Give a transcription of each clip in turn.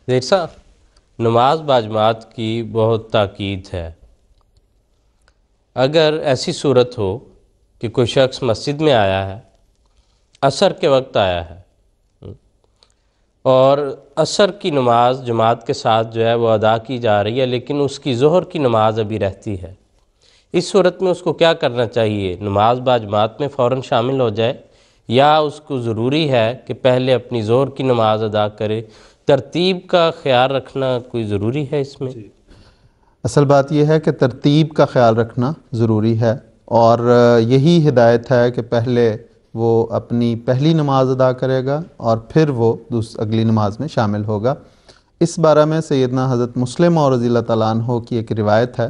جیسا نماز باجماعت کی بہت تاکید ہے۔ اگر ایسی صورت ہو کہ کوئی شخص مسجد میں آیا ہے، عصر کے وقت آیا ہے اور عصر کی نماز جماعت کے ساتھ جو ہے وہ ادا کی جا رہی ہے، لیکن اس کی ظہر کی نماز ابھی رہتی ہے، اس صورت میں اس کو کیا کرنا چاہیے؟ نماز باجماعت میں فوراً شامل ہو جائے یا اس کو ضروری ہے کہ پہلے اپنی ظہر کی نماز ادا کرے؟ ترتیب کا خیال رکھنا کوئی ضروری ہے اس میں؟ اصل بات یہ ہے کہ ترتیب کا خیال رکھنا ضروری ہے، اور یہی ہدایت ہے کہ پہلے وہ اپنی پہلی نماز ادا کرے گا اور پھر وہ اگلی نماز میں شامل ہوگا۔ اس بارے میں سیدنا حضرت مسلم اور رضی اللہ تعالیٰ عنہ کی ایک روایت ہے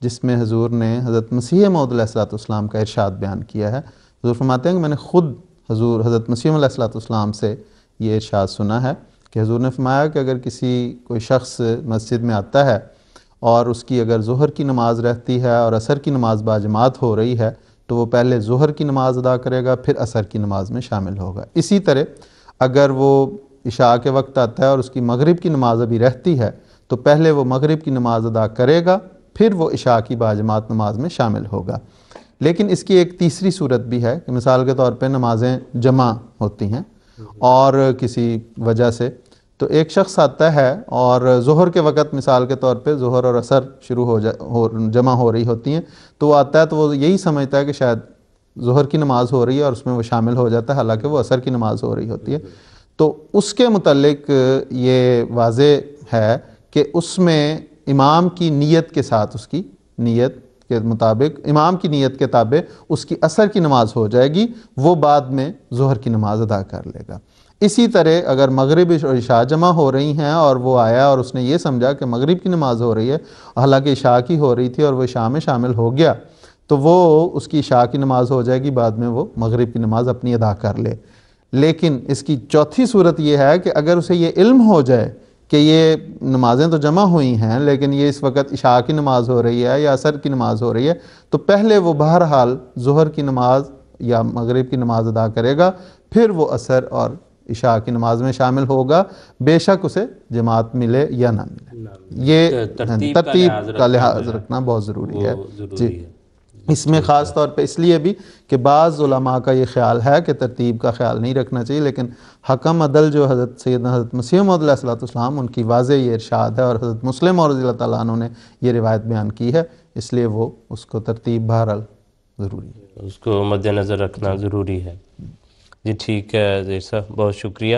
جس میں حضور نے حضرت مسیح موعود علیہ السلام کا ارشاد بیان کیا ہے۔ حضور فرماتے ہیں کہ میں نے خود حضرت مسیح علیہ السلام سے یہ ارشاد سنا ہے کہ حضور نے فرمایا کہ اگر کوئی شخص مسجد میں آتا ہے اور اس کی اگر ظہر کی نماز رہتی ہے اور عصر کی نماز باجماعت ہو رہی ہے تو وہ پہلے ظہر کی نماز ادا کرے گا، پھر عصر کی نماز میں شامل ہوگا۔ اسی طرح اگر وہ عشاء کے وقت آتا ہے اور اس کی مغرب کی نماز ابھی رہتی ہے تو پہلے وہ مغرب کی نماز ادا کرے گا، پھر وہ عشاء کی باجماعت نماز میں شامل ہوگا۔ لیکن اس کی ایک تیسری صورت بھی ہے کہ مثال کے طور پہ نمازیں جمع ہوتی ہیں اور کسی وجہ سے، تو ایک شخص آتا ہے اور ظہر کے وقت مثال کے طور پہ ظہر اور عصر جمع ہو رہی ہوتی ہیں، تو وہ آتا ہے تو وہ یہی سمجھتا ہے کہ شاید ظہر کی نماز ہو رہی ہے اور اس میں وہ شامل ہو جاتا ہے، حالانکہ وہ عصر کی نماز ہو رہی ہوتی ہے۔ تو اس کے متعلق یہ واضح ہے کہ اس میں امام کی نیت کے ساتھ، اس کی نیت کے مطابق، امام کی نیت کے تابع اس کی عصر کی نماز ہو جائے گی، وہ بعد میں ظہر کی نماز ادا کر لے گا۔ اسی طرح اگر مغرب اور عشاء جمع ہو رہی ہیں اور وہ آیا اور اس نے یہ سمجھا کہ مغرب کی نماز ہو رہی ہے، حالانکہ عشاء کی ہو رہی تھی اور وہ عشاء میں شامل ہو گیا، تو وہ اس کی عشاء کی نماز ہو جائے گی، بعد میں وہ مغرب کی نماز اپنی ادا کر لے۔ لیکن اس کی چوتھی صورت یہ ہے کہ اگر اسے یہ علم ہو جائے کہ یہ نمازیں تو جمع ہوئی ہیں لیکن یہ اس وقت عشاء کی نماز ہو رہی ہے یا عصر کی نماز ہو رہی ہے، تو پہلے وہ بہرحال ظہر کی نماز یا مغرب کی نماز ادا کرے گا، پھر وہ عصر اور عشاء کی نماز میں شامل ہوگا، بے شک اسے جماعت ملے یا نہ ملے۔ یہ ترتیب کا لحاظ رکھنا بہت ضروری ہے۔ جی، اس میں خاص طور پہ اس لیے بھی کہ بعض علماء کا یہ خیال ہے کہ ترتیب کا خیال نہیں رکھنا چاہیے، لیکن حکم عدل جو سیدنا حضرت مسیح موعود علیہ السلام، ان کی واضح یہ ارشاد ہے اور حضرت مسلم اور رضی اللہ تعالیٰ عنہ نے یہ روایت بیان کی ہے، اس لیے وہ اس کو ترتیب بہرحال ضروری ہے، اس کو مد نظر رکھنا ضروری ہے۔ جی ٹھیک ہے ظہیر صاحب، بہت شکریہ۔